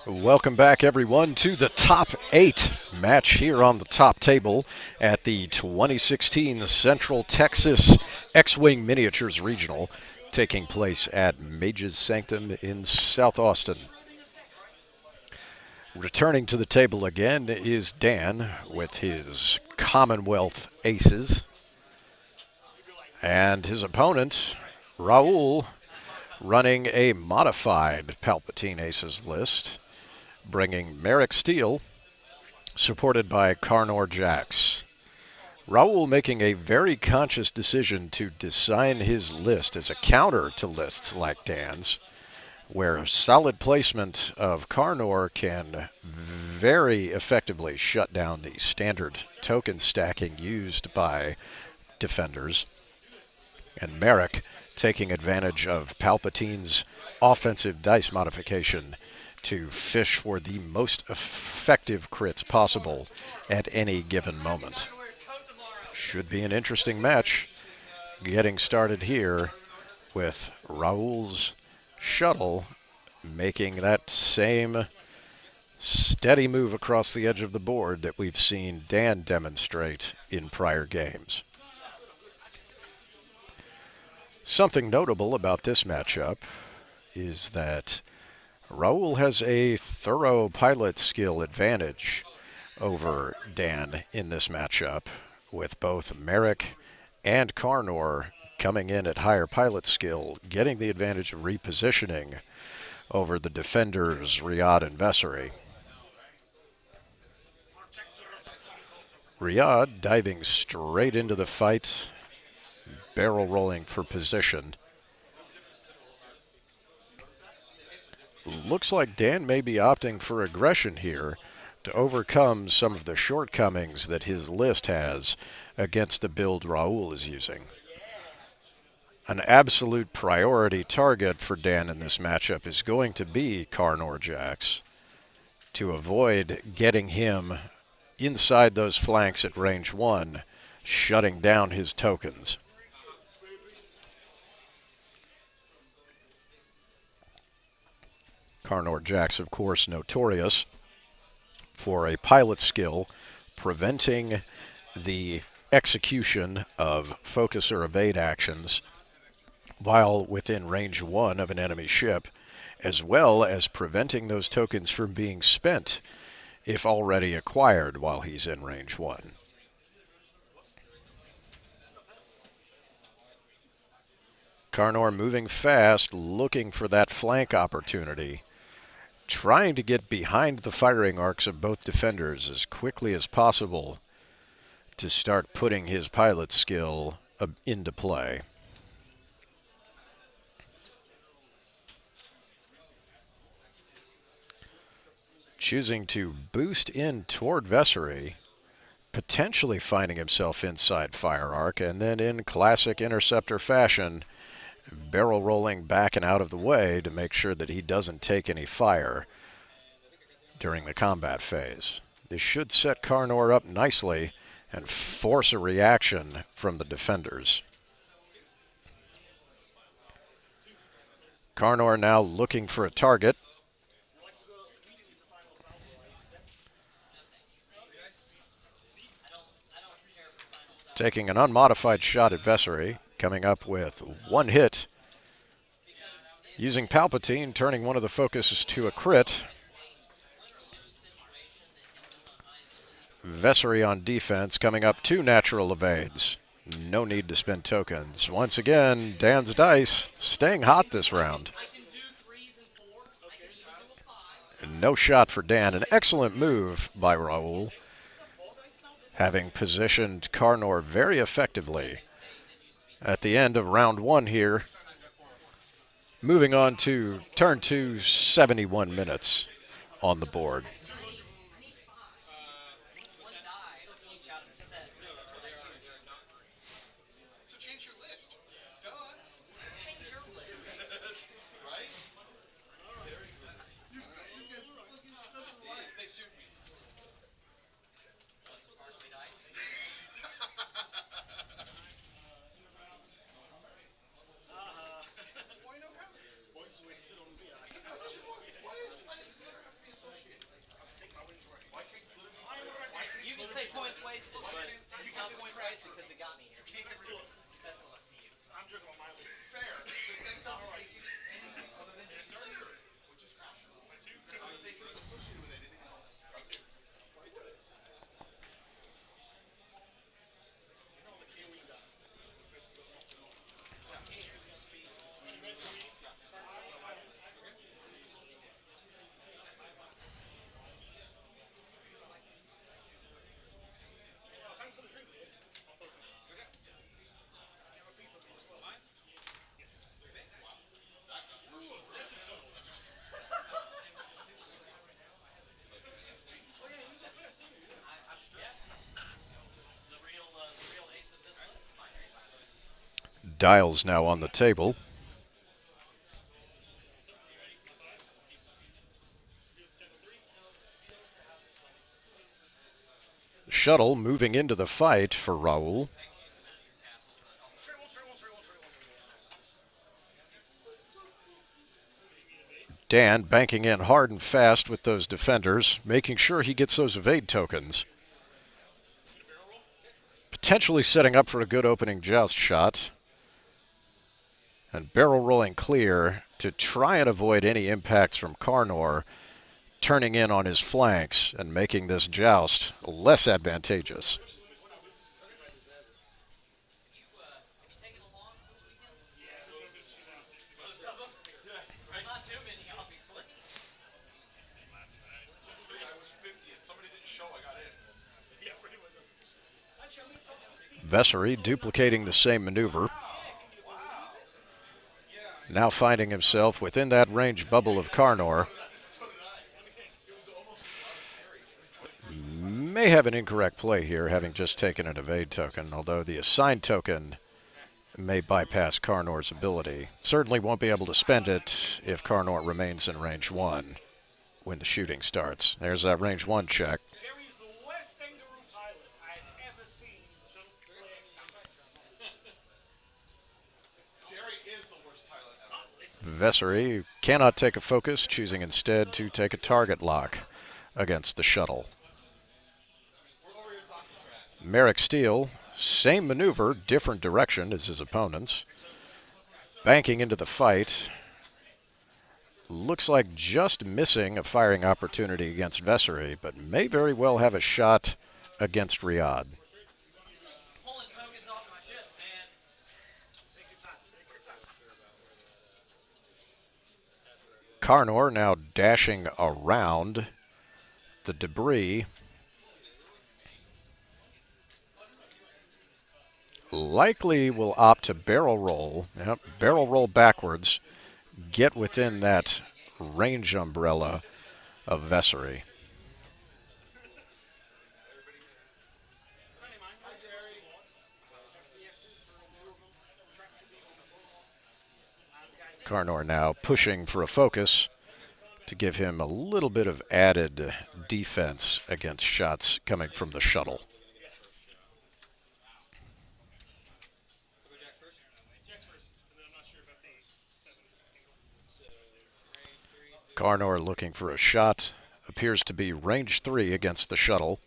Welcome back, everyone, to the top 8 match here on the top table at the 2016 Central Texas X-Wing Miniatures Regional, taking place at Mage's Sanctum in South Austin. Returning to the table again is Dan with his Commonwealth Aces, and his opponent, Raul, running a modified Palpatine Aces list, bringing Merrick Steele, supported by Carnor Jax. Raul making a very conscious decision to design his list as a counter to lists like Dan's, where solid placement of Carnor can very effectively shut down the standard token stacking used by defenders, and Merrick taking advantage of Palpatine's offensive dice modification to fish for the most effective crits possible at any given moment. Should be an interesting match. Getting started here with Raul's shuttle making that same steady move across the edge of the board that we've seen Dan demonstrate in prior games. Something notable about this matchup is that Raul has a thorough pilot skill advantage over Dan in this matchup, with both Merrick and Carnor coming in at higher pilot skill, getting the advantage of repositioning over the defenders Riyadh and Vessery. Riyadh diving straight into the fight, barrel rolling for position. Looks like Dan may be opting for aggression here to overcome some of the shortcomings that his list has against the build Raul is using. An absolute priority target for Dan in this matchup is going to be Carnor Jax, to avoid getting him inside those flanks at range 1, shutting down his tokens. Carnor Jax, of course, notorious for a pilot skill preventing the execution of focus or evade actions while within range 1 of an enemy ship, as well as preventing those tokens from being spent if already acquired while he's in range 1. Carnor moving fast, looking for that flank opportunity, trying to get behind the firing arcs of both defenders as quickly as possible to start putting his pilot skill into play. Choosing to boost in toward Vessery, potentially finding himself inside fire arc, and then in classic interceptor fashion, barrel rolling back and out of the way to make sure that he doesn't take any fire during the combat phase. This should set Carnor up nicely and force a reaction from the defenders. Carnor now looking for a target. Taking an unmodified shot at Vessery, coming up with one hit. Using Palpatine, turning one of the focuses to a crit. Vessery on defense, coming up 2 natural evades. No need to spend tokens. Once again, Dan's dice staying hot this round. No shot for Dan. An excellent move by Raul, having positioned Carnor very effectively at the end of round 1 here. Moving on to turn 2, 71 minutes on the board. Dials now on the table. Shuttle moving into the fight for Raul. Dan banking in hard and fast with those defenders, making sure he gets those evade tokens. Potentially setting up for a good opening joust shot. And barrel rolling clear to try and avoid any impacts from Karnor, turning in on his flanks and making this joust less advantageous. Vessery duplicating the same maneuver. Now finding himself within that range bubble of Karnor. May have an incorrect play here, having just taken an evade token, although the assigned token may bypass Karnor's ability. Certainly won't be able to spend it if Karnor remains in range 1 when the shooting starts. There's that range 1 check. Vessery cannot take a focus, choosing instead to take a target lock against the shuttle. Merrick Steele, same maneuver, different direction as his opponents. Banking into the fight. Looks like just missing a firing opportunity against Vessery, but may very well have a shot against Riyadh. Karnor now dashing around the debris. Likely will opt to barrel roll. Yep, barrel roll backwards. Get within that range umbrella of Vessery. Karnor now pushing for a focus to give him a little bit of added defense against shots coming from the shuttle. Karnor looking for a shot. Appears to be range 3 against the shuttle.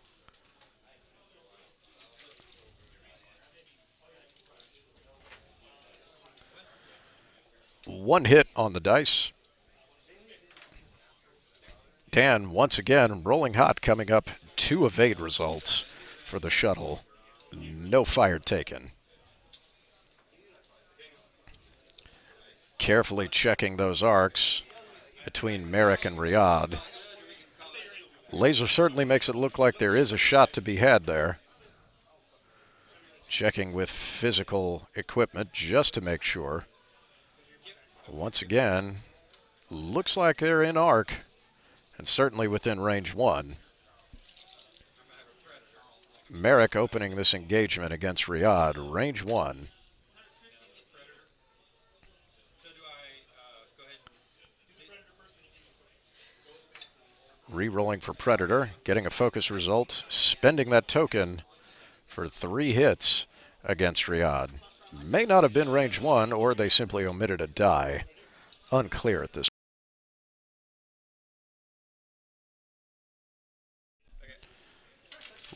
One hit on the dice. Dan once again rolling hot, coming up 2 evade results for the shuttle. No fire taken. Carefully checking those arcs between Merrick and Riyadh. Laser certainly makes it look like there is a shot to be had there. Checking with physical equipment just to make sure. Once again, looks like they're in arc and certainly within range 1. Merrick opening this engagement against Riyadh, range 1. Re-rolling for Predator, getting a focus result, spending that token for 3 hits against Riyadh. May not have been range 1, or they simply omitted a die. Unclear at this.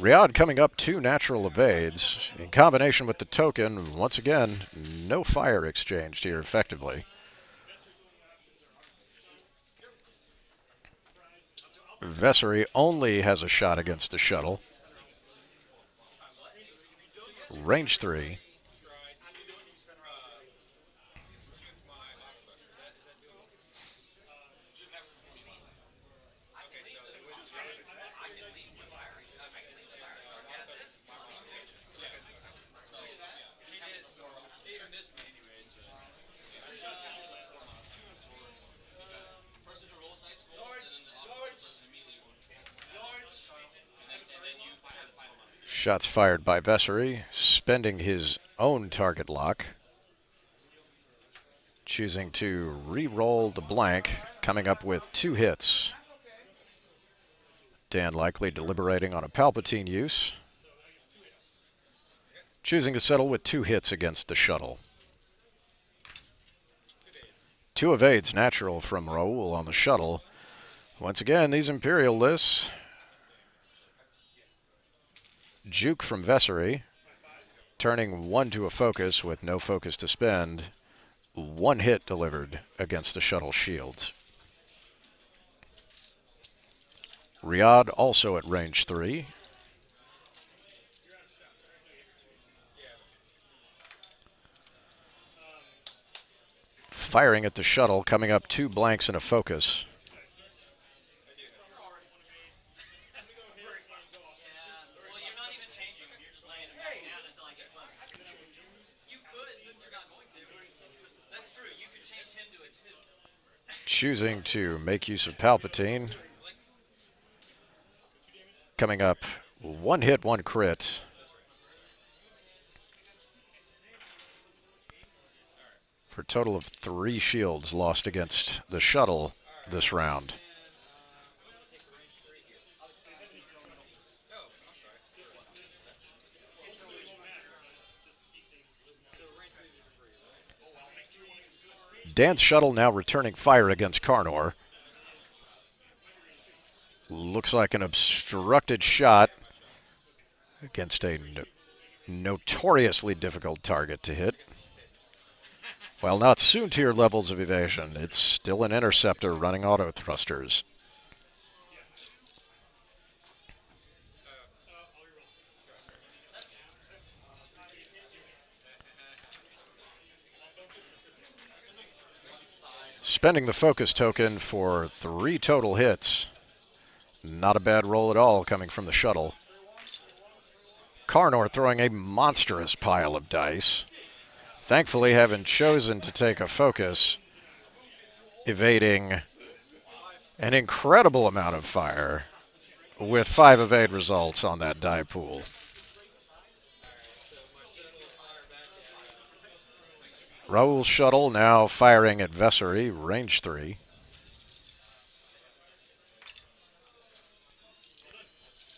Riyadh coming up 2 natural evades. In combination with the token, once again, no fire exchanged here effectively. Vessery only has a shot against the shuttle. Range 3. Shots fired by Vessery, spending his own target lock. choosing to re-roll the blank, coming up with 2 hits. Dan likely deliberating on a Palpatine use, choosing to settle with 2 hits against the shuttle. 2 evades natural from Raul on the shuttle. Once again, these Imperial lists, juke from Vessery, turning 1 to a focus with no focus to spend. 1 hit delivered against the shuttle shields. Riyadh also at range 3. Firing at the shuttle, coming up 2 blanks and a focus. Choosing to make use of Palpatine. Coming up 1 hit, 1 crit. For a total of 3 shields lost against the shuttle this round. Dan's shuttle now returning fire against Karnor. Looks like an obstructed shot against a notoriously difficult target to hit. While not soon-tier levels of evasion, it's still an interceptor running auto thrusters. Spending the focus token for 3 total hits. Not a bad roll at all coming from the shuttle. Karnor throwing a monstrous pile of dice. Thankfully, having chosen to take a focus, evading an incredible amount of fire with 5 evade results on that die pool. Raul's shuttle now firing at Vessery, range 3.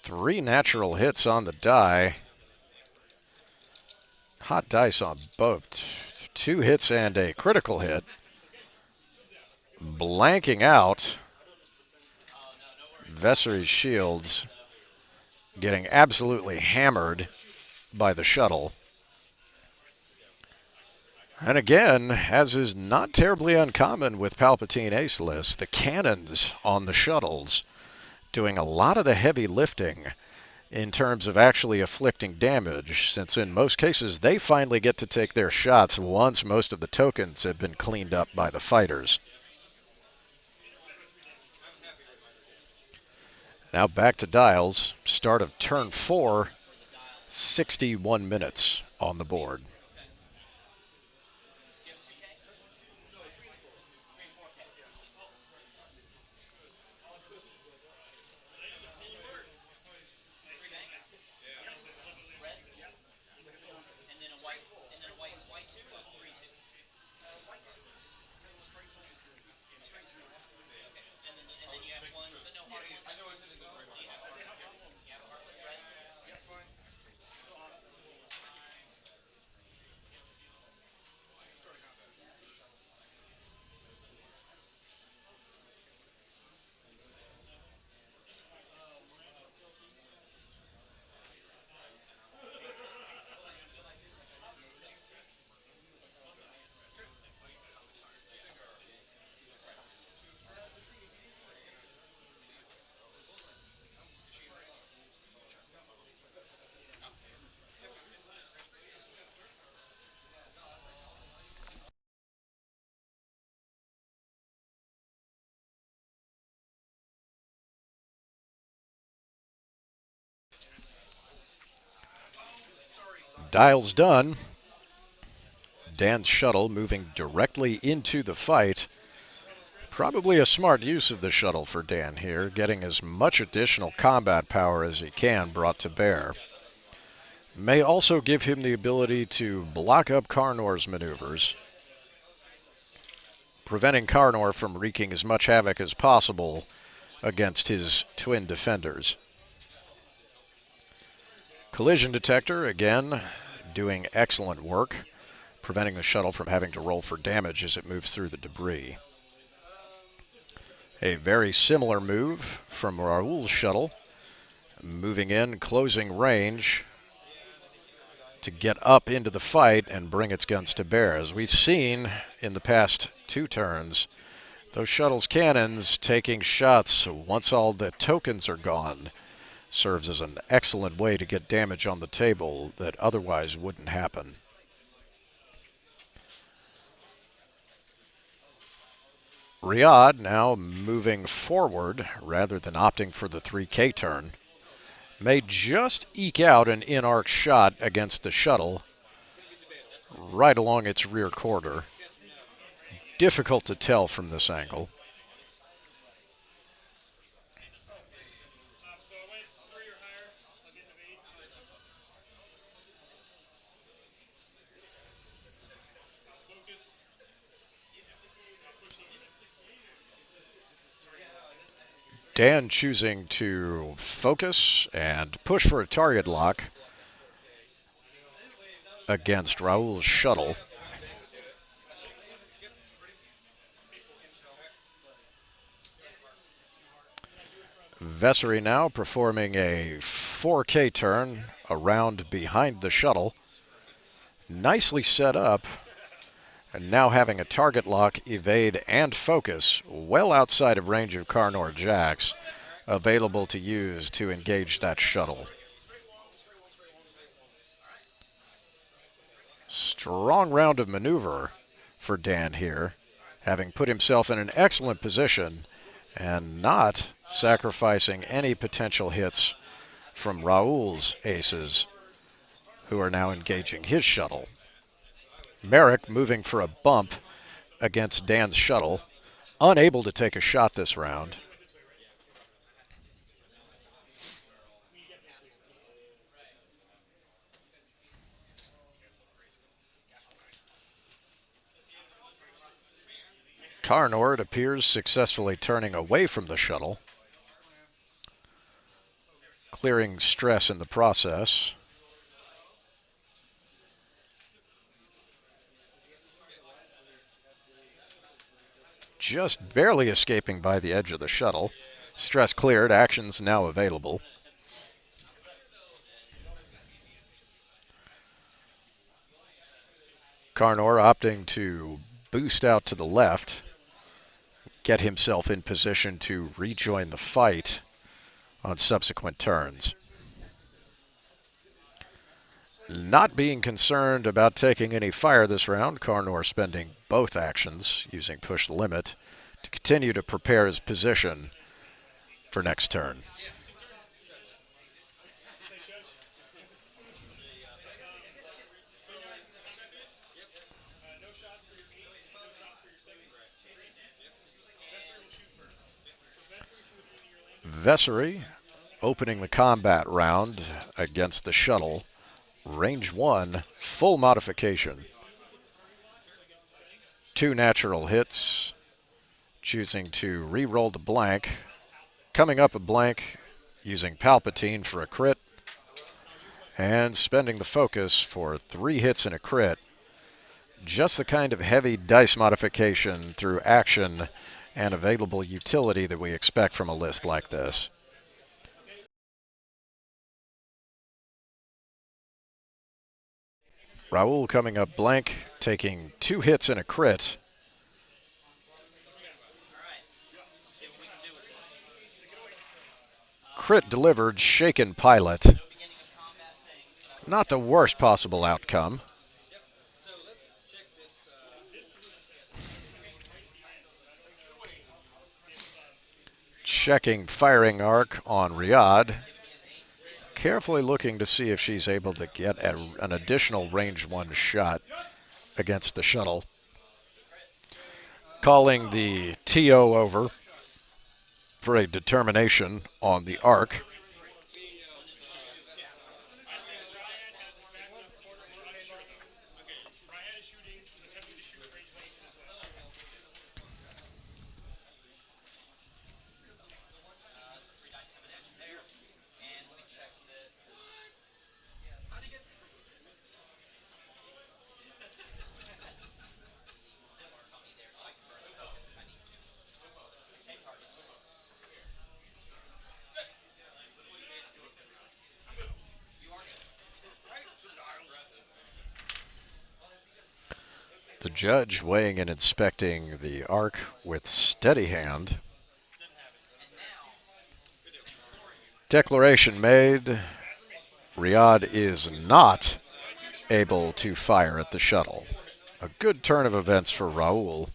3 natural hits on the die. Hot dice on both. 2 hits and a critical hit. Blanking out Vessery's shields, getting absolutely hammered by the shuttle. And again, as is not terribly uncommon with Palpatine Ace lists, the cannons on the shuttles doing a lot of the heavy lifting in terms of actually afflicting damage, since in most cases they finally get to take their shots once most of the tokens have been cleaned up by the fighters. Now back to dials. Start of turn 4, 61 minutes on the board. Dials done. Dan's shuttle moving directly into the fight. Probably a smart use of the shuttle for Dan here, getting as much additional combat power as he can brought to bear. May also give him the ability to block up Karnor's maneuvers. preventing Karnor from wreaking as much havoc as possible against his twin defenders. Collision detector, again, doing excellent work, preventing the shuttle from having to roll for damage as it moves through the debris. A very similar move from Raul's shuttle, moving in, closing range to get up into the fight and bring its guns to bear. As we've seen in the past 2 turns, those shuttle's cannons taking shots once all the tokens are gone serves as an excellent way to get damage on the table that otherwise wouldn't happen. Riyadh now moving forward rather than opting for the 3K turn. May just eke out an in-arc shot against the shuttle right along its rear quarter. Difficult to tell from this angle. Dan choosing to focus and push for a target lock against Raul's shuttle. Vessery now performing a 4K turn around behind the shuttle. Nicely set up, and now having a target lock, evade, and focus well outside of range of Karnor Jax available to use to engage that shuttle. Strong round of maneuver for Dan here, having put himself in an excellent position and not sacrificing any potential hits from Raul's aces, who are now engaging his shuttle. Merrick moving for a bump against Dan's shuttle, unable to take a shot this round. Karnor, it appears, successfully turning away from the shuttle, clearing stress in the process. Just barely escaping by the edge of the shuttle. Stress cleared, actions now available. Karnor opting to boost out to the left, get himself in position to rejoin the fight on subsequent turns. Not being concerned about taking any fire this round, Karnor spending both actions, using push the limit, to continue to prepare his position for next turn. Vessery opening the combat round against the shuttle. Range 1, full modification. 2 natural hits, choosing to re-roll the blank. Coming up a blank, using Palpatine for a crit, and spending the focus for 3 hits and a crit. Just the kind of heavy dice modification through action and available utility that we expect from a list like this. Raul coming up blank, taking 2 hits and a crit. Crit delivered, shaken pilot. Not the worst possible outcome. Checking firing arc on Riyadh. Carefully looking to see if she's able to get an additional range 1 shot against the shuttle. Calling the TO over for a determination on the arc. The judge weighing and inspecting the arc with steady hand. Declaration made. Riyadh is not able to fire at the shuttle. A good turn of events for Raul.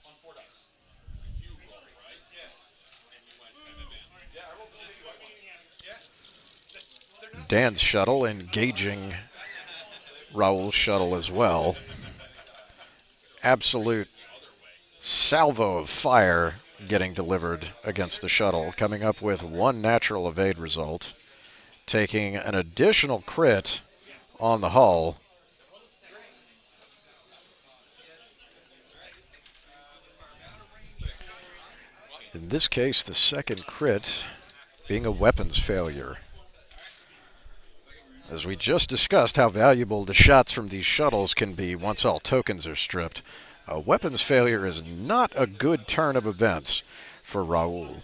Dan's shuttle engaging Raul's shuttle as well. Absolute salvo of fire getting delivered against the shuttle, coming up with one natural evade result, taking an additional crit on the hull. In this case, the second crit being a weapons failure. As we just discussed how valuable the shots from these shuttles can be once all tokens are stripped, a weapons failure is not a good turn of events for Raul.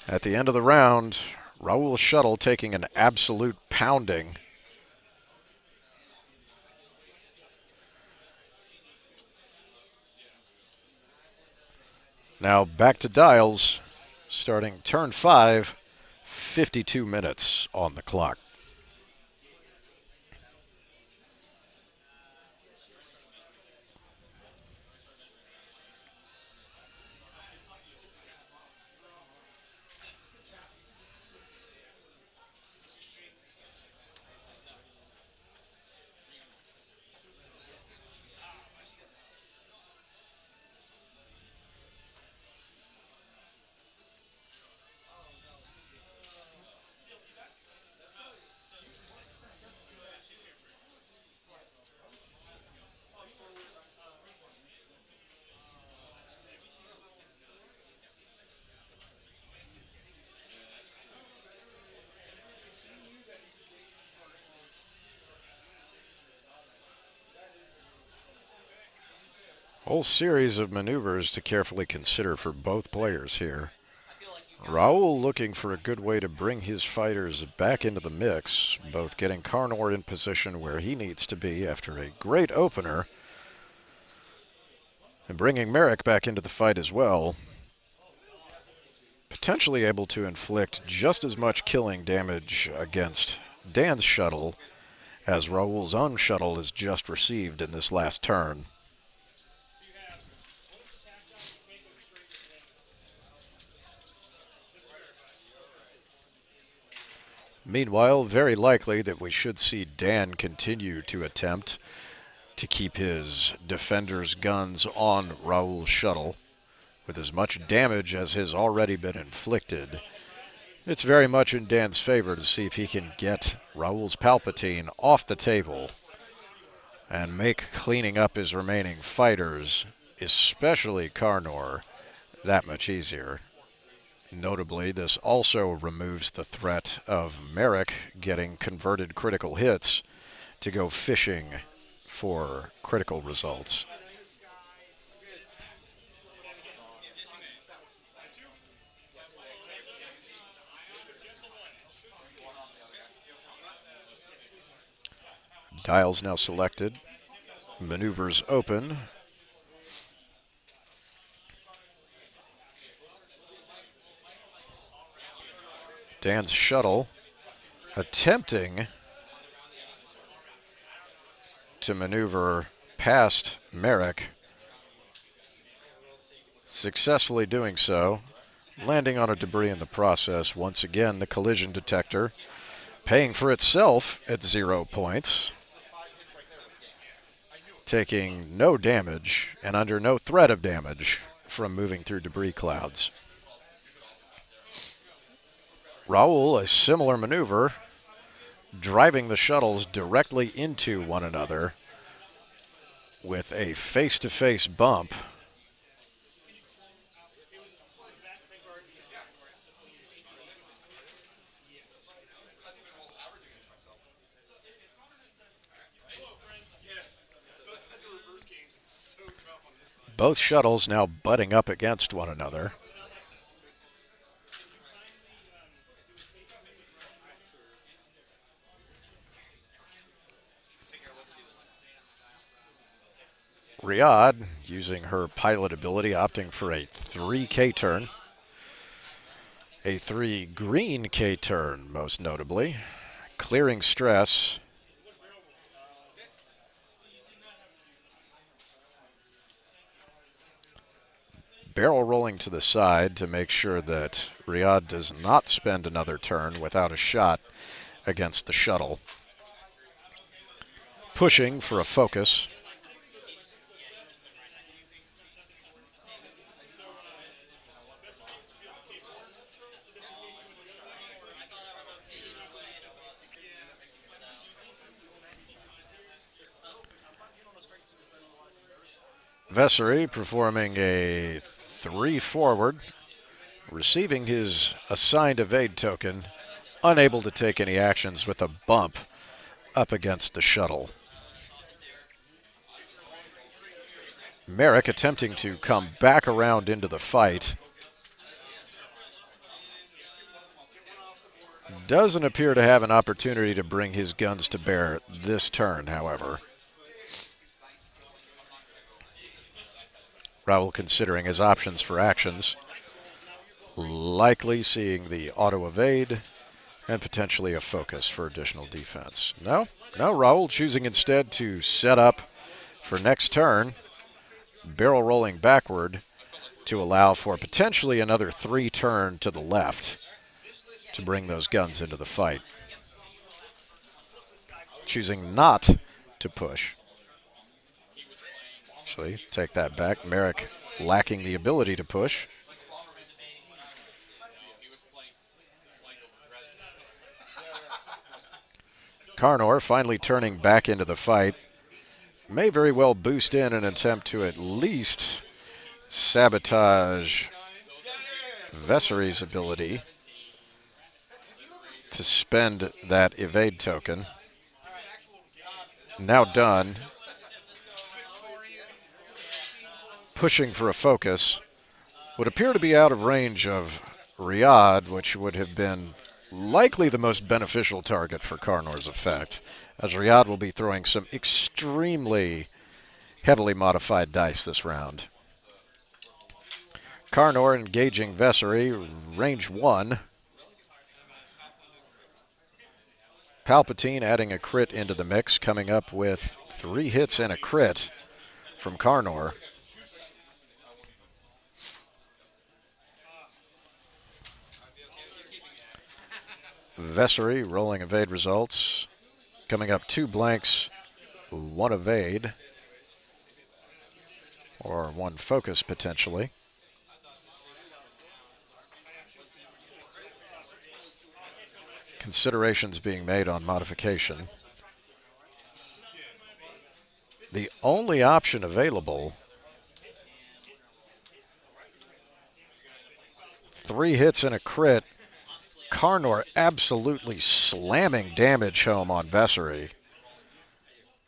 At the end of the round, Raul's shuttle taking an absolute pounding. Now back to dials, starting turn 5, 52 minutes on the clock. Whole series of maneuvers to carefully consider for both players here. Raul looking for a good way to bring his fighters back into the mix, both getting Carnor in position where he needs to be after a great opener, and bringing Merrick back into the fight as well. Potentially able to inflict just as much killing damage against Dan's shuttle as Raul's own shuttle has just received in this last turn. Meanwhile, very likely that we should see Dan continue to attempt to keep his defender's guns on Raul's shuttle. With as much damage as has already been inflicted, it's very much in Dan's favor to see if he can get Raul's Palpatine off the table and make cleaning up his remaining fighters, especially Carnor, that much easier. Notably, this also removes the threat of Merrick getting converted critical hits to go fishing for critical results. Dials now selected. Maneuvers open. Dan's shuttle attempting to maneuver past Merrick. Successfully doing so. Landing on a debris in the process. Once again, the collision detector paying for itself at 0 points. Taking no damage and under no threat of damage from moving through debris clouds. Raul, a similar maneuver, driving the shuttles directly into one another with a face-to-face bump. Both shuttles now butting up against one another. Riyadh, using her pilot ability, opting for a 3K turn. A 3 green K turn, most notably. Clearing stress. Barrel rolling to the side to make sure that Riyadh does not spend another turn without a shot against the shuttle. Pushing for a focus. Vessery performing a 3 forward, receiving his assigned evade token, unable to take any actions with a bump up against the shuttle. Merrick attempting to come back around into the fight. Doesn't appear to have an opportunity to bring his guns to bear this turn, however. Raul considering his options for actions. Likely seeing the auto evade and potentially a focus for additional defense. No, Raul choosing instead to set up for next turn, barrel rolling backward to allow for potentially another 3 turn to the left to bring those guns into the fight. Choosing not to push. Actually, take that back. Merrick lacking the ability to push. Karnor finally turning back into the fight. May very well boost in an attempt to at least sabotage Vessery's ability to spend that evade token. Now done. Pushing for a focus. Would appear to be out of range of Riyadh, which would have been likely the most beneficial target for Karnor's effect, as Riyadh will be throwing some extremely heavily modified dice this round. Karnor engaging Vessery, range 1. Palpatine adding a crit into the mix, coming up with 3 hits and a crit from Karnor. Vessery rolling evade results, coming up 2 blanks, 1 evade, or 1 focus potentially. Considerations being made on modification. The only option available, 3 hits and a crit. Karnor absolutely slamming damage home on Vessery.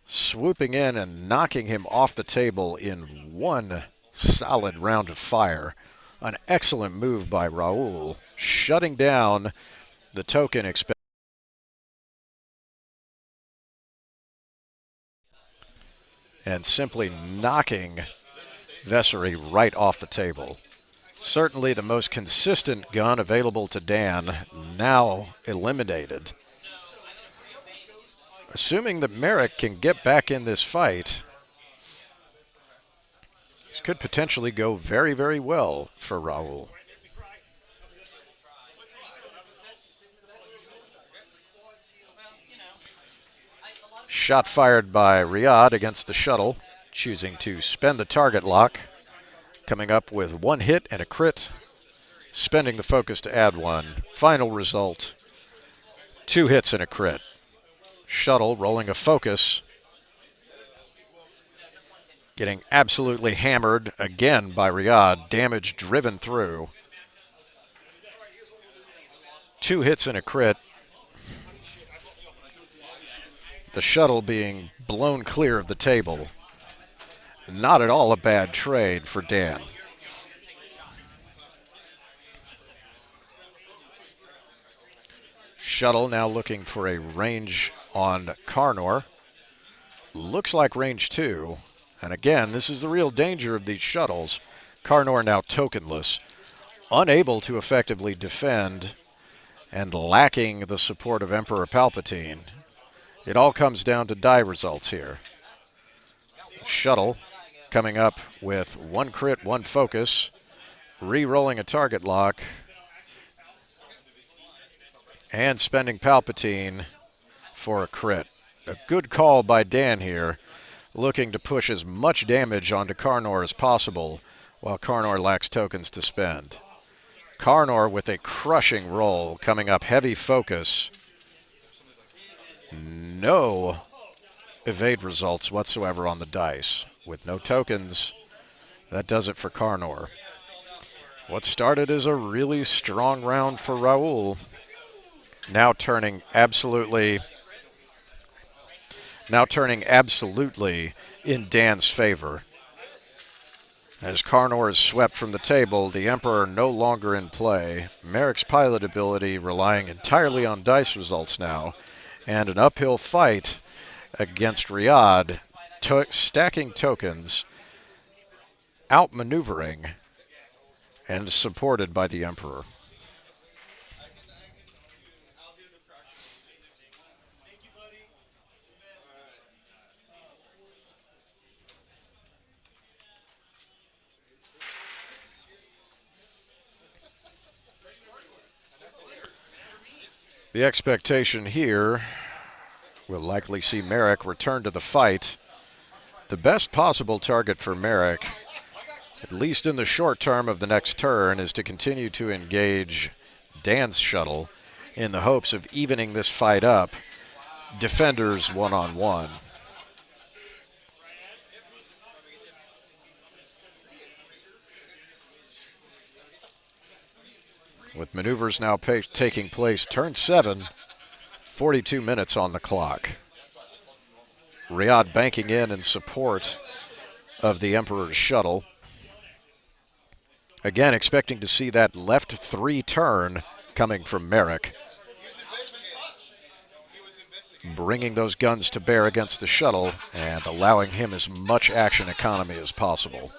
Swooping in and knocking him off the table in 1 solid round of fire. An excellent move by Raul, shutting down the token and simply knocking Vessery right off the table. Certainly the most consistent gun available to Dan, now eliminated. Assuming that Merrick can get back in this fight, this could potentially go very, very well for Raul. Shot fired by Riyadh against the shuttle, choosing to spend the target lock, coming up with 1 hit and a crit, spending the focus to add 1. Final result, 2 hits and a crit. Shuttle rolling a focus, getting absolutely hammered again by Riyadh, damage driven through. 2 hits and a crit. The shuttle being blown clear of the table. Not at all a bad trade for Dan. Shuttle now looking for a range on Karnor. Looks like range 2. And again, this is the real danger of these shuttles. Karnor now tokenless, unable to effectively defend, and lacking the support of Emperor Palpatine. It all comes down to die results here. Shuttle coming up with one crit, one focus, re-rolling a target lock, and spending Palpatine for a crit. A good call by Dan here, looking to push as much damage onto Karnor as possible, while Karnor lacks tokens to spend. Karnor with a crushing roll, coming up heavy focus. No evade results whatsoever on the dice. With no tokens, that does it for Karnor. What started as a really strong round for Raul, now turning absolutely in Dan's favor. As Karnor is swept from the table, the Emperor no longer in play. Merrick's pilot ability relying entirely on dice results now, and an uphill fight against Riyadh, stacking tokens, outmaneuvering, and supported by the Emperor. The expectation here will likely see Merrick return to the fight. The best possible target for Merrick, at least in the short term of the next turn, is to continue to engage Dan's shuttle in the hopes of evening this fight up. Defenders one-on-one. With maneuvers now taking place, turn 7, 42 minutes on the clock. Riyadh banking in support of the Emperor's shuttle. Again, expecting to see that left 3 turn coming from Merrick. Bringing those guns to bear against the shuttle and allowing him as much action economy as possible.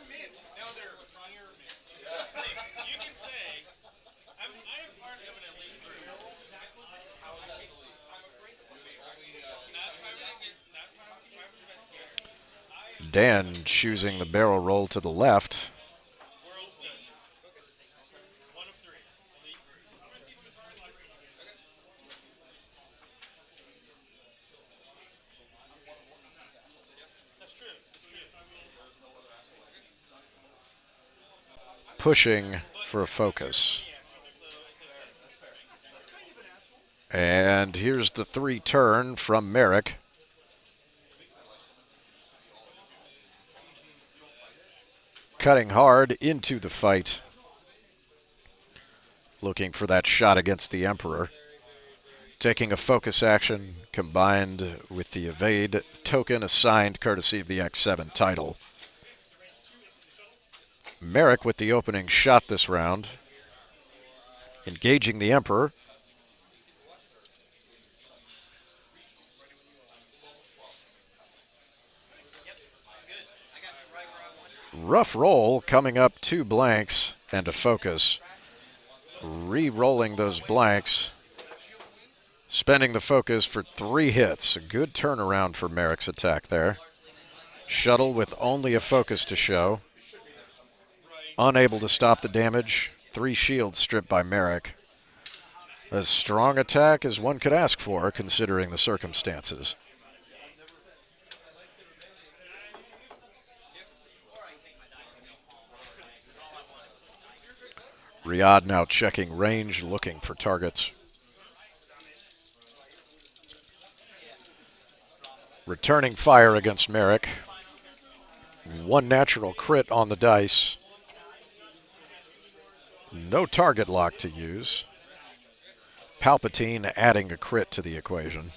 Dan choosing the barrel roll to the left. Pushing for a focus. And here's the 3 turn from Merrick. Cutting hard into the fight. Looking for that shot against the Emperor. Taking a focus action combined with the evade token assigned courtesy of the X7 title. Merrick with the opening shot this round. Engaging the Emperor. Rough roll, coming up 2 blanks and a focus. Re-rolling those blanks. Spending the focus for 3 hits. A good turnaround for Merrick's attack there. Shuttle with only a focus to show. Unable to stop the damage. 3 shields stripped by Merrick. As strong attack as one could ask for, considering the circumstances. Riyadh now checking range, looking for targets. Returning fire against Merrick. 1 natural crit on the dice. No target lock to use. Palpatine adding a crit to the equation.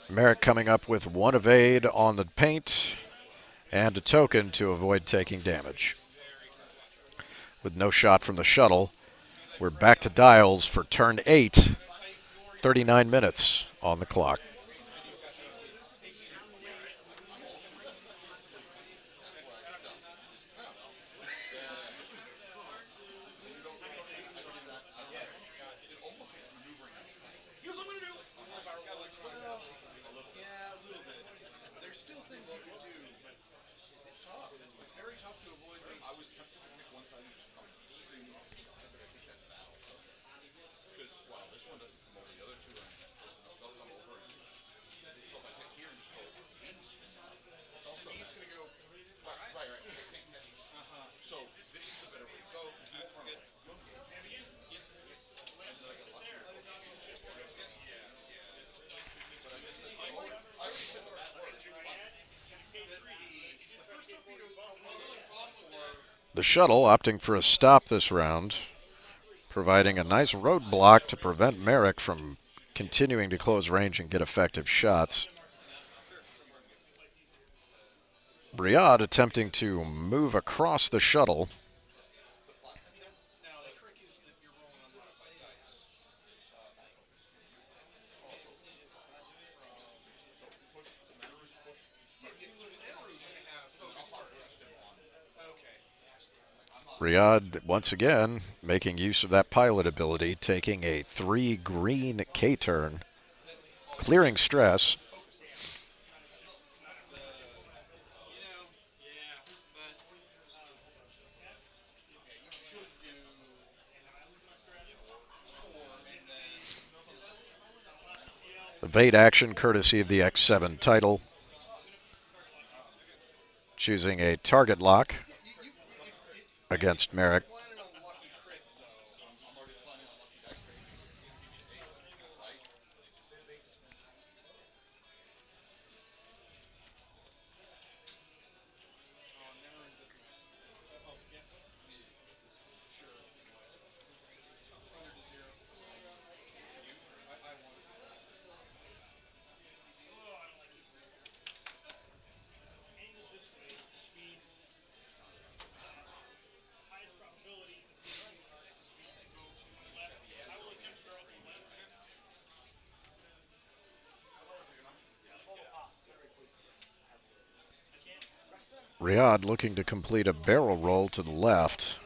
Merrick coming up with 1 evade on the paint and a token to avoid taking damage. With no shot from the shuttle, we're back to dials for turn 8. 39 minutes on the clock. The shuttle opting for a stop this round, providing a nice roadblock to prevent Merrick from continuing to close range and get effective shots. Riyadh attempting to move across the shuttle. Riyadh, once again, making use of that pilot ability, taking a 3 green K-turn, clearing stress. Evade action courtesy of the X7 title. Choosing a target lock against Merrick. Riyadh looking to complete a barrel roll to the left.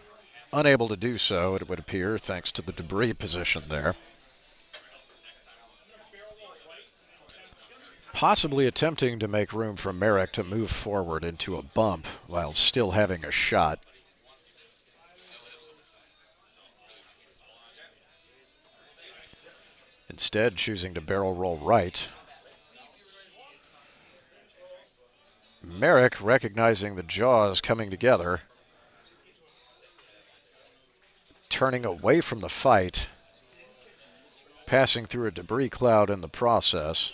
Unable to do so, it would appear, thanks to the debris position there. Possibly attempting to make room for Merrick to move forward into a bump while still having a shot. Instead, choosing to barrel roll right. Merrick recognizing the jaws coming together, turning away from the fight, passing through a debris cloud in the process.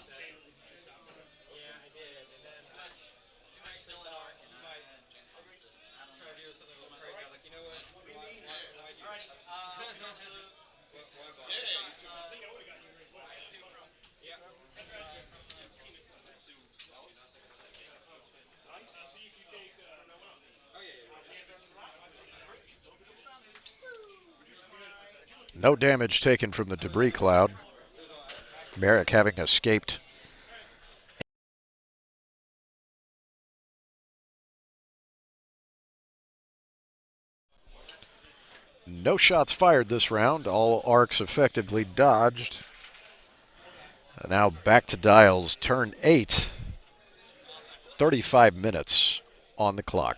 No damage taken from the debris cloud. Merrick having escaped. No shots fired this round. All arcs effectively dodged. And now back to dials. Turn 8. 35 minutes on the clock.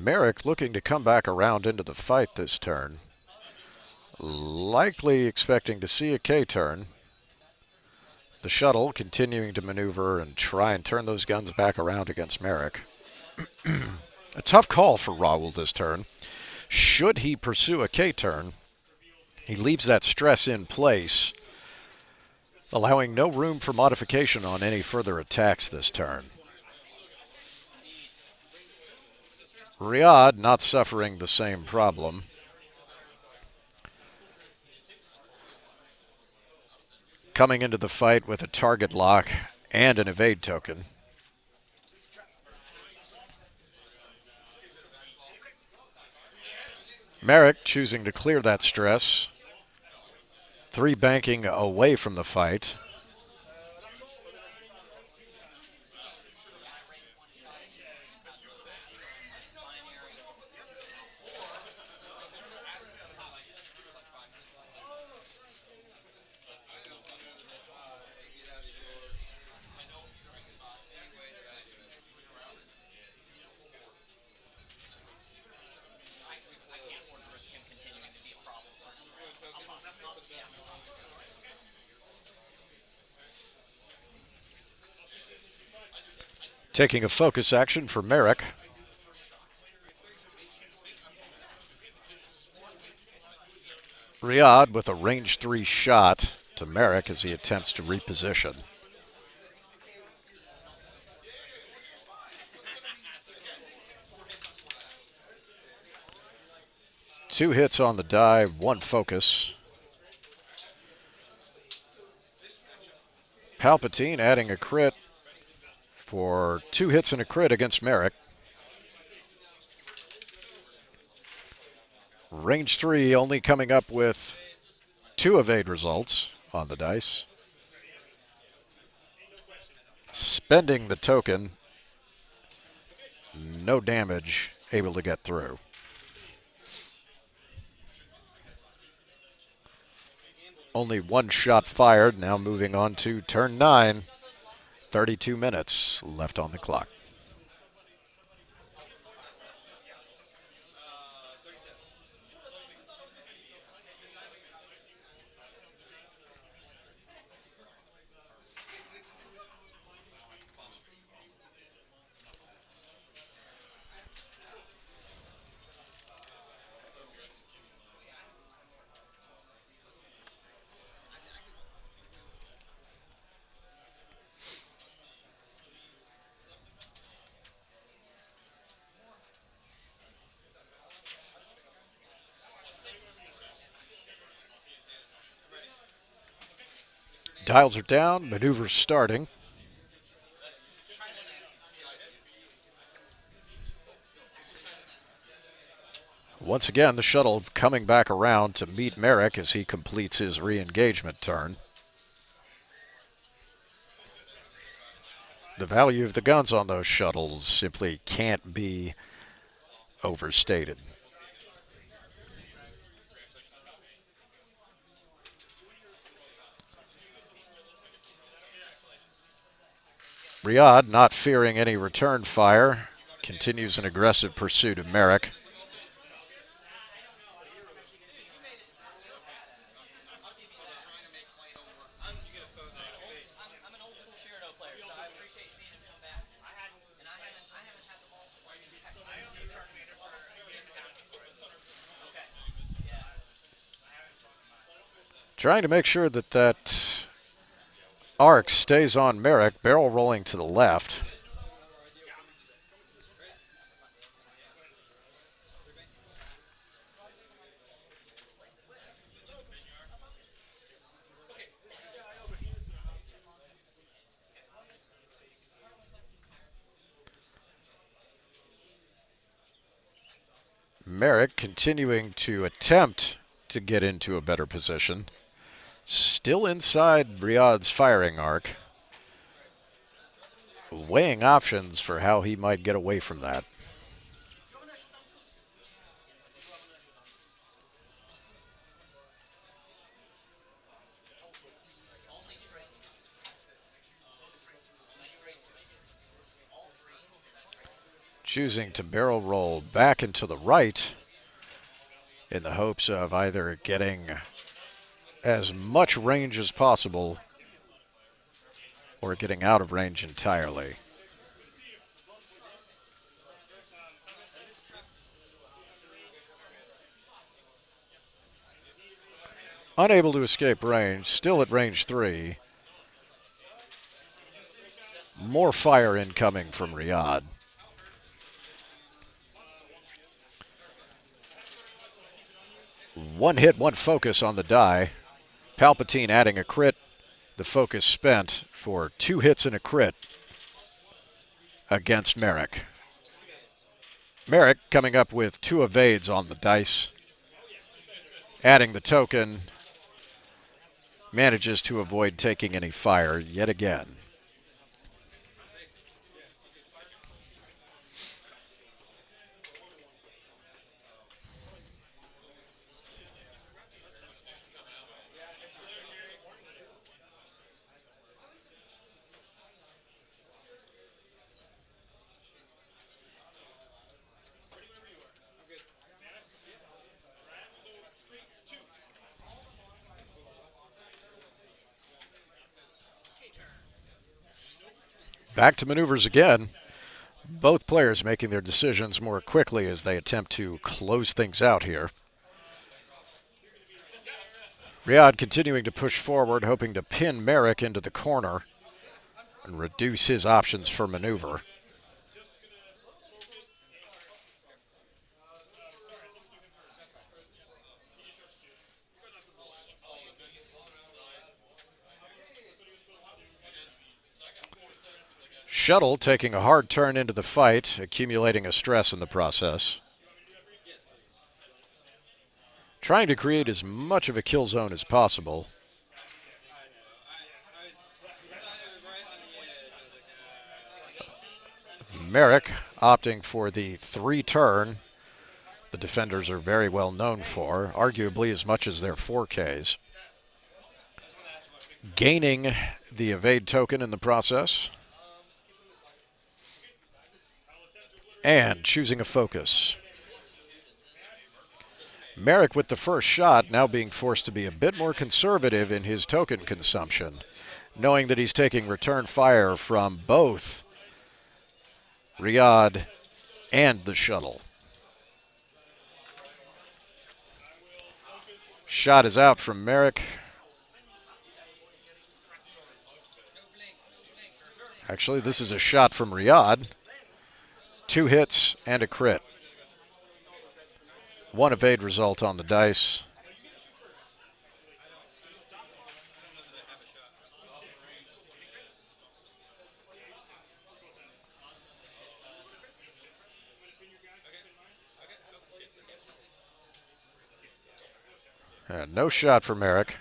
Merrick looking to come back around into the fight this turn. Likely expecting to see a K-turn. The shuttle continuing to maneuver and try and turn those guns back around against Merrick. A tough call for Raul this turn. Should he pursue a K-turn, he leaves that stress in place, allowing no room for modification on any further attacks this turn. Riyadh not suffering the same problem. Coming into the fight with a target lock and an evade token. Merrick choosing to clear that stress. 3 banking away from the fight. Taking a focus action for Merrick. Riyadh with a range 3 shot to Merrick as he attempts to reposition. Two hits on the die, one focus. Palpatine adding a crit for 2 hits and a crit against Merrick. Range 3 only coming up with 2 evade results on the dice. Spending the token, no damage, able to get through. Only one shot fired, now moving on to turn 9. 32 minutes left on the clock. Dials are down, maneuvers starting. Once again, the shuttle coming back around to meet Merrick as he completes his re-engagement turn. The value of the guns on those shuttles simply can't be overstated. Riyadh, not fearing any return fire, continues an aggressive pursuit of Merrick. Trying to make sure that arc stays on Merrick, barrel rolling to the left. Merrick continuing to attempt to get into a better position. Still inside Riyadh's firing arc. Weighing options for how he might get away from that. Choosing to barrel roll back and to the right in the hopes of either getting as much range as possible or getting out of range entirely. Unable to escape range, still at range 3. More fire incoming from Riyadh. One hit, one focus on the die. Palpatine adding a crit. The focus spent for 2 hits and a crit against Merrick. Merrick coming up with 2 evades on the dice. Adding the token, manages to avoid taking any fire yet again. Back to maneuvers again. Both players making their decisions more quickly as they attempt to close things out here. Riyadh continuing to push forward, hoping to pin Merrick into the corner and reduce his options for maneuver. Shuttle taking a hard turn into the fight, accumulating a stress in the process. Trying to create as much of a kill zone as possible. Merrick opting for the 3-turn the defenders are very well known for, arguably as much as their 4Ks. Gaining the evade token in the process. And choosing a focus. Merrick with the first shot now being forced to be a bit more conservative in his token consumption, knowing that he's taking return fire from both Riyadh and the shuttle. Shot is out from Merrick. Actually, this is a shot from Riyadh. 2 hits and a crit. 1 evade result on the dice. And no shot for Merrick.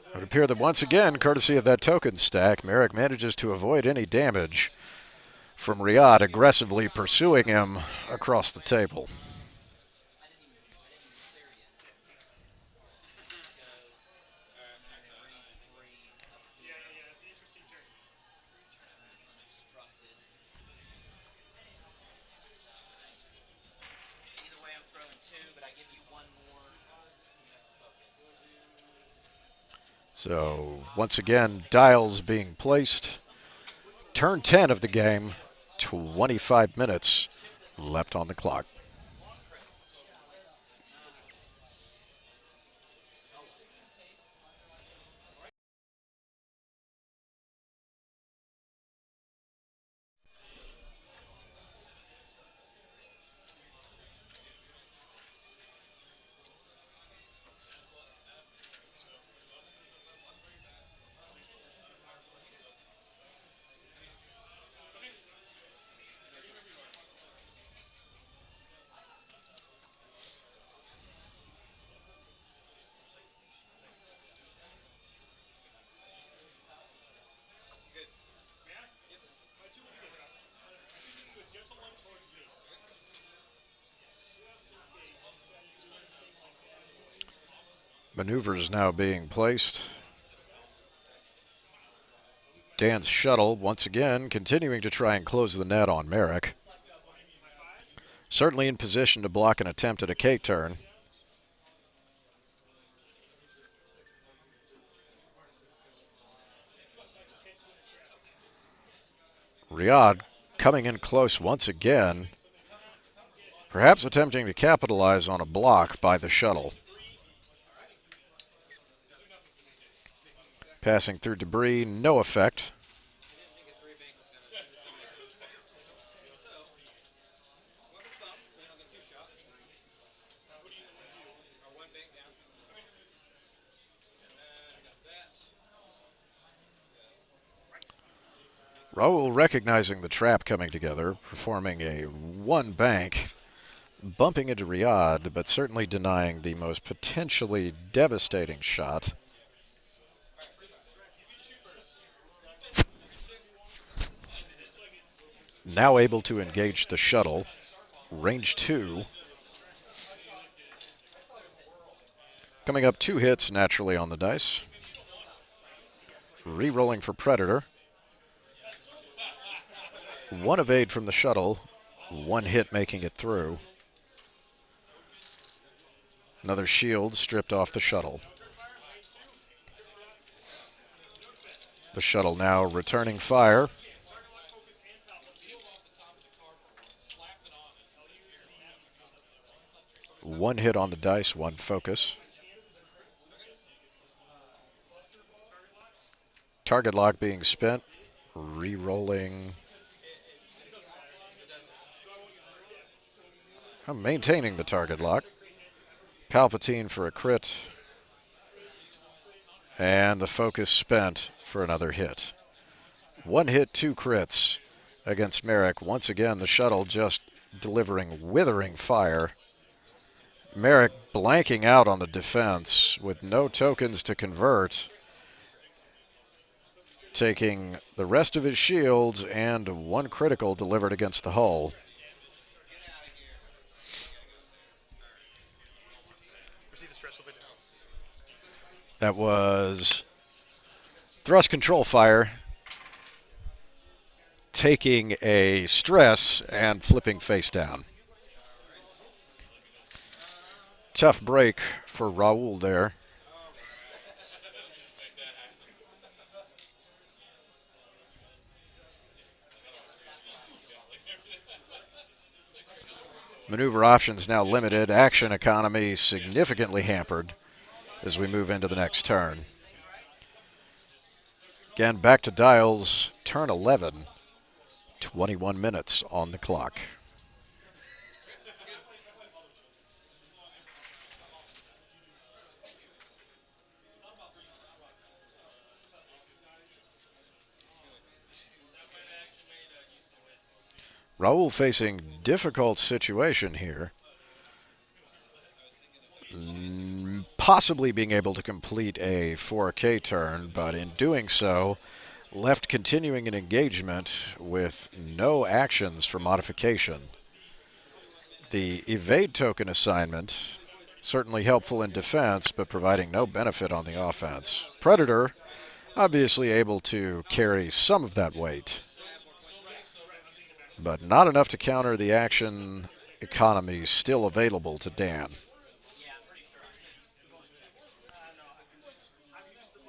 It would appear that once again, courtesy of that token stack, Merrick manages to avoid any damage from Riyadh aggressively pursuing him across the table. So once again, dials being placed. Turn 10 of the game, 25 minutes left on the clock. Maneuvers now being placed. Dan's shuttle, once again, continuing to try and close the net on Merrick. Certainly in position to block an attempt at a K-turn. Riyadh coming in close once again, perhaps attempting to capitalize on a block by the shuttle. Passing through debris, no effect. Raul recognizing the trap coming together, performing a 1 bank, bumping into Riyadh, but certainly denying the most potentially devastating shot. Now able to engage the shuttle. Range 2. Coming up 2 hits naturally on the dice. Re-rolling for Predator. 1 evade from the shuttle. 1 hit making it through. Another shield stripped off the shuttle. The shuttle now returning fire. One hit on the dice, one focus. Target lock being spent. Re-rolling. I'm maintaining the target lock. Palpatine for a crit. And the focus spent for another hit. One hit, two crits against Merrick. Once again, the shuttle just delivering withering fire. Merrick blanking out on the defense with no tokens to convert. Taking the rest of his shields and one critical delivered against the hull. That was thrust control fire, taking a stress and flipping face down. Tough break for Raul there. Maneuver options now limited. Action economy significantly hampered as we move into the next turn. Again, back to dials, turn 11, 21 minutes on the clock. Raul facing difficult situation here. Possibly being able to complete a 4K turn, but in doing so, left continuing an engagement with no actions for modification. The evade token assignment, certainly helpful in defense, but providing no benefit on the offense. Predator, obviously able to carry some of that weight, but not enough to counter the action economy still available to Dan.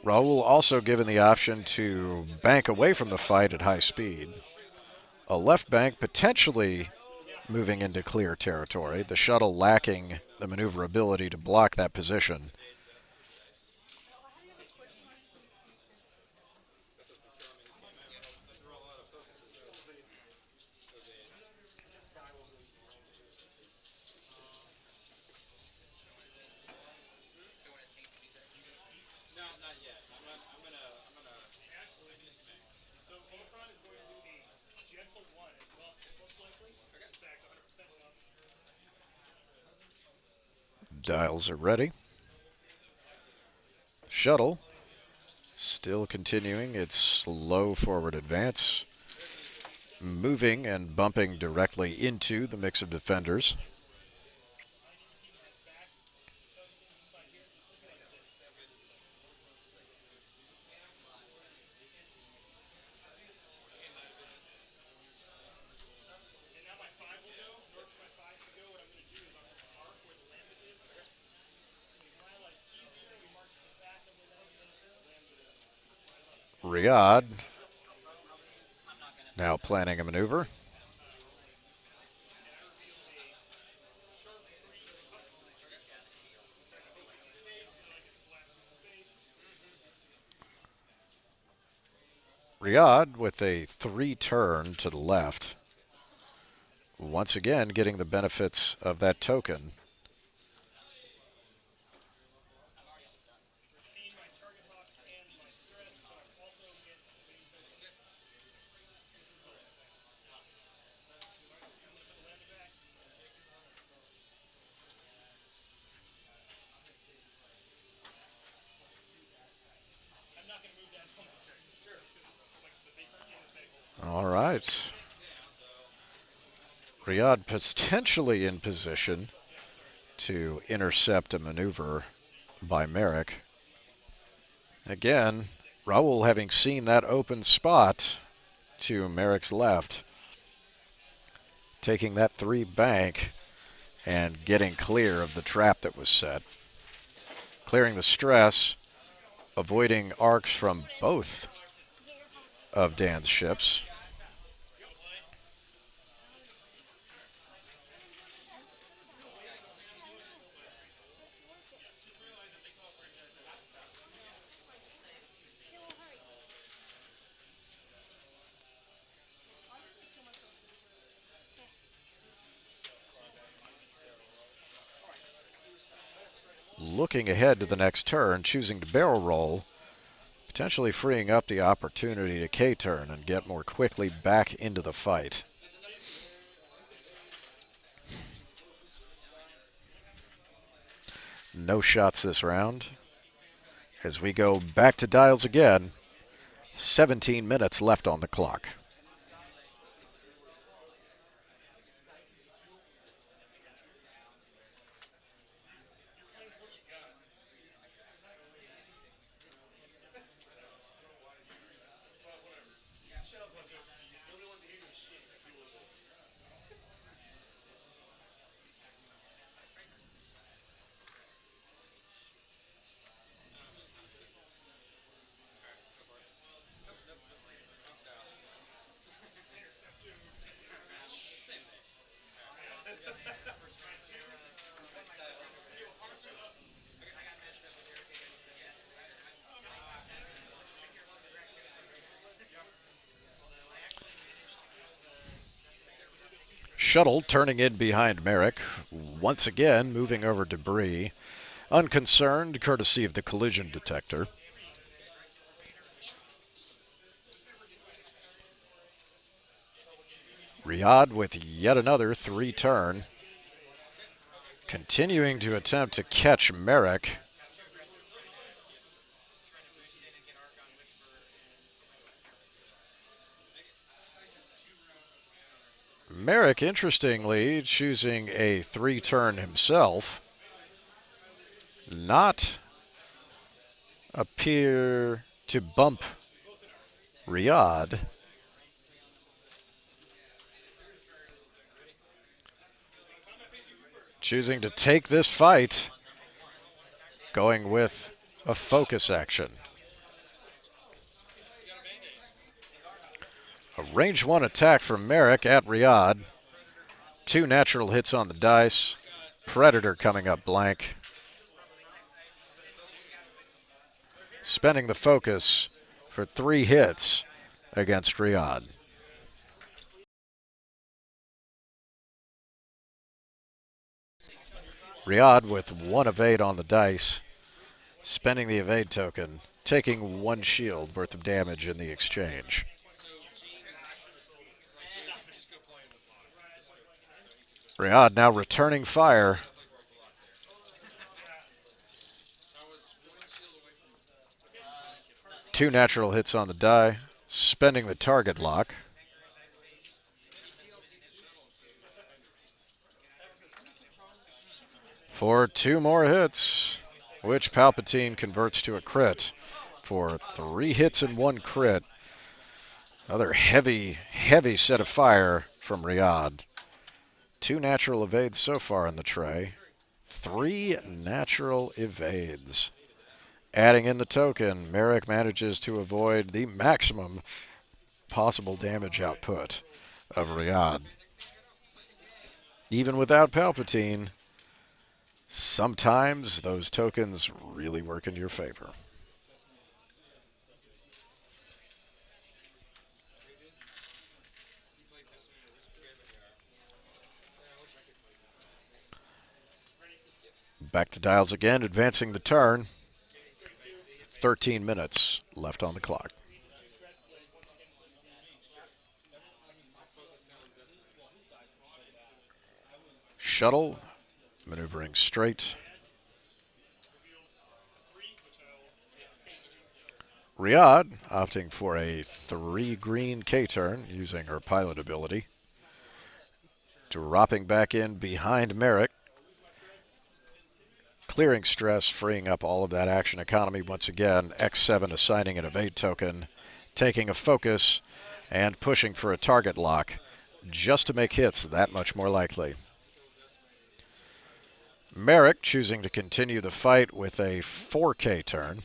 Raul also given the option to bank away from the fight at high speed. A left bank potentially moving into clear territory, the shuttle lacking the maneuverability to block that position. Dials are ready. Shuttle still continuing its slow forward advance, moving and bumping directly into the mix of defenders. Riyadh now planning a maneuver. Riyadh with a 3-turn to the left. Once again getting the benefits of that token. All right. Riyadh potentially in position to intercept a maneuver by Merrick. Again, Raul having seen that open spot to Merrick's left, taking that 3 bank and getting clear of the trap that was set. Clearing the stress, avoiding arcs from both of Dan's ships. Looking ahead to the next turn, choosing to barrel roll, potentially freeing up the opportunity to K-turn and get more quickly back into the fight. No shots this round. As we go back to dials again, 17 minutes left on the clock. Shuttle turning in behind Merrick, once again moving over debris, unconcerned courtesy of the collision detector. Riyadh with yet another 3-turn, continuing to attempt to catch Merrick. Merrick, interestingly, choosing a 3-turn himself, not appear to bump Riyadh. Choosing to take this fight, going with a focus action. A range 1 attack from Merrick at Riyadh. 2 natural hits on the dice. Predator coming up blank. Spending the focus for 3 hits against Riyadh. Riyadh with 1 evade on the dice. Spending the evade token. Taking 1 shield worth of damage in the exchange. Riyadh now returning fire. Two natural hits on the die, spending the target lock. For 2 more hits, which Palpatine converts to a crit for 3 hits and 1 crit. Another heavy, heavy set of fire from Riyadh. 2 natural evades so far in the tray. 3 natural evades. Adding in the token, Merrick manages to avoid the maximum possible damage output of Riyadh. Even without Palpatine, sometimes those tokens really work in your favor. Back to dials again, advancing the turn. 13 minutes left on the clock. Shuttle maneuvering straight. Riyadh opting for a 3 green K-turn using her pilot ability. Dropping back in behind Merrick. Clearing stress, freeing up all of that action economy once again. X7 assigning an evade token, taking a focus, and pushing for a target lock just to make hits that much more likely. Merrick choosing to continue the fight with a 4K turn.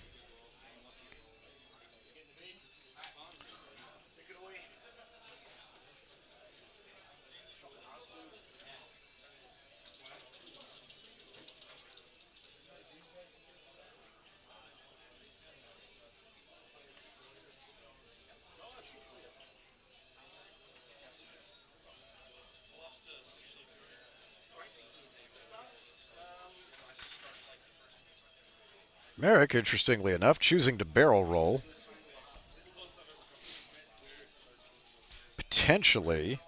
Merrick, interestingly enough, choosing to barrel roll. Potentially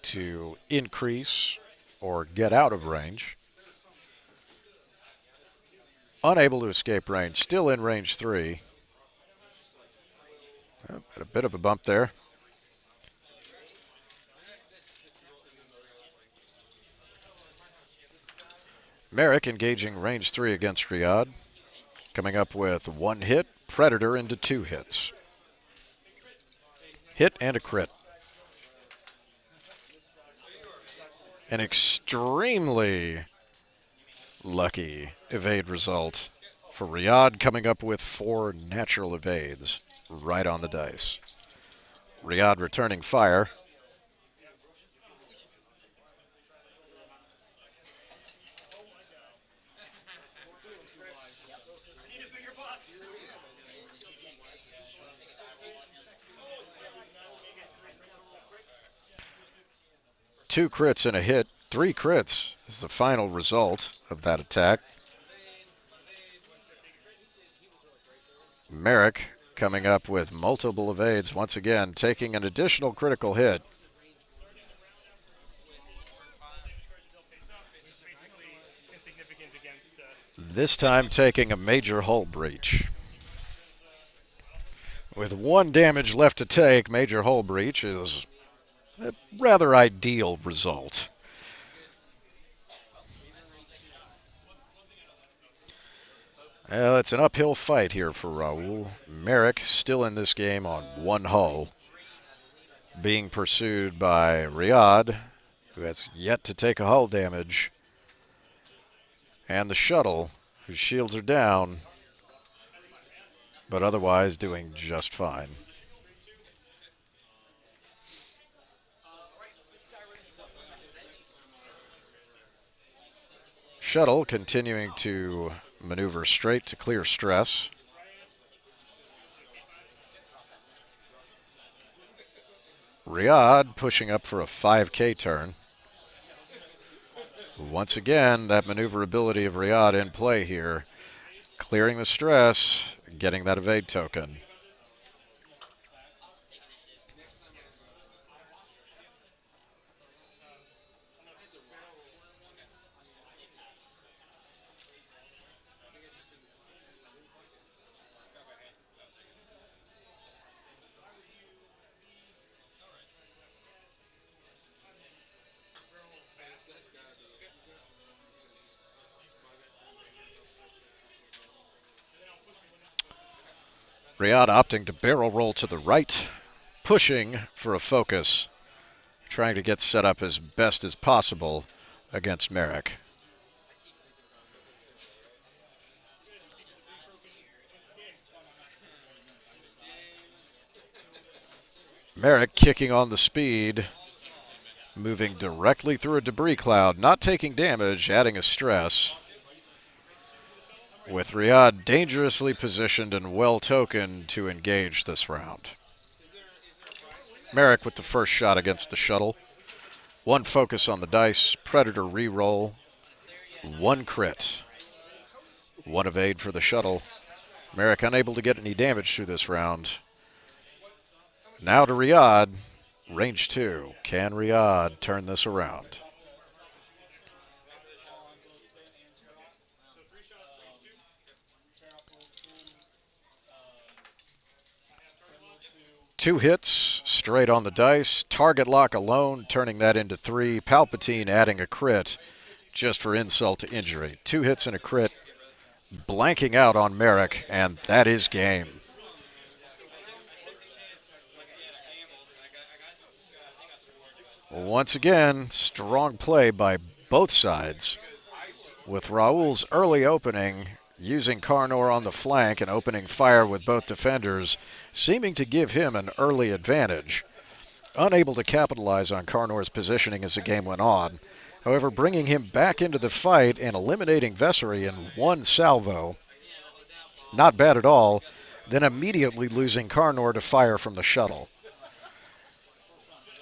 to increase or get out of range. Unable to escape range. Still in range 3. Had a bit of a bump there. Merrick engaging range 3 against Riyadh. Coming up with 1 hit. Predator into 2 hits. Hit and a crit. An extremely lucky evade result for Riyadh, coming up with 4 natural evades right on the dice. Riyadh returning fire. Two crits and a hit. 3 crits is the final result of that attack. Merrick coming up with multiple evades once again, taking an additional critical hit. This time taking a major hull breach. With 1 damage left to take, major hull breach is a rather ideal result. Well, it's an uphill fight here for Raul. Merrick still in this game on 1 hull, being pursued by Riyadh, who has yet to take a hull damage, and the shuttle, whose shields are down, but otherwise doing just fine. Shuttle continuing to maneuver straight to clear stress. Riyadh pushing up for a 5K turn. Once again, that maneuverability of Riyadh in play here. Clearing the stress, getting that evade token. Riyadh opting to barrel roll to the right, pushing for a focus, trying to get set up as best as possible against Merrick. Merrick kicking on the speed, moving directly through a debris cloud, not taking damage, adding a stress. With Riyadh dangerously positioned and well tokened to engage this round. Merrick with the first shot against the shuttle. 1 focus on the dice, Predator reroll, 1 crit. 1 evade for the shuttle. Merrick unable to get any damage through this round. Now to Riyadh, range 2. Can Riyadh turn this around? Two hits straight on the dice. Target lock alone, turning that into 3. Palpatine adding a crit just for insult to injury. 2 hits and a crit, blanking out on Merrick, and that is game. Once again, strong play by both sides. with Raul's early opening, using Carnor on the flank and opening fire with both defenders, seeming to give him an early advantage. Unable to capitalize on Carnor's positioning as the game went on. However, bringing him back into the fight and eliminating Vessery in one salvo, not bad at all, then immediately losing Carnor to fire from the shuttle.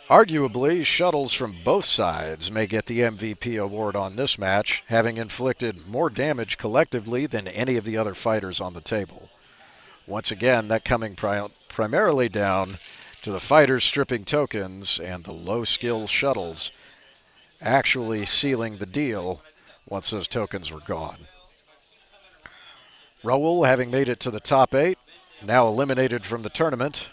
Arguably, shuttles from both sides may get the MVP award on this match, having inflicted more damage collectively than any of the other fighters on the table. Once again, that coming primarily down to the fighters stripping tokens and the low-skill shuttles actually sealing the deal once those tokens were gone. Raul having made it to the top 8, now eliminated from the tournament.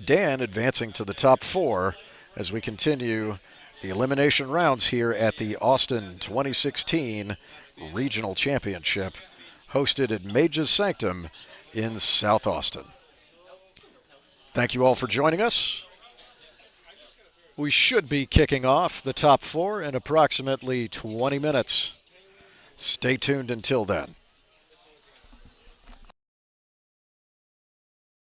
Dan advancing to the top 4 as we continue the elimination rounds here at the Austin 2016 Regional Championship, hosted at Mage's Sanctum in South Austin. Thank you all for joining us. We should be kicking off the top 4 in approximately 20 minutes. Stay tuned until then.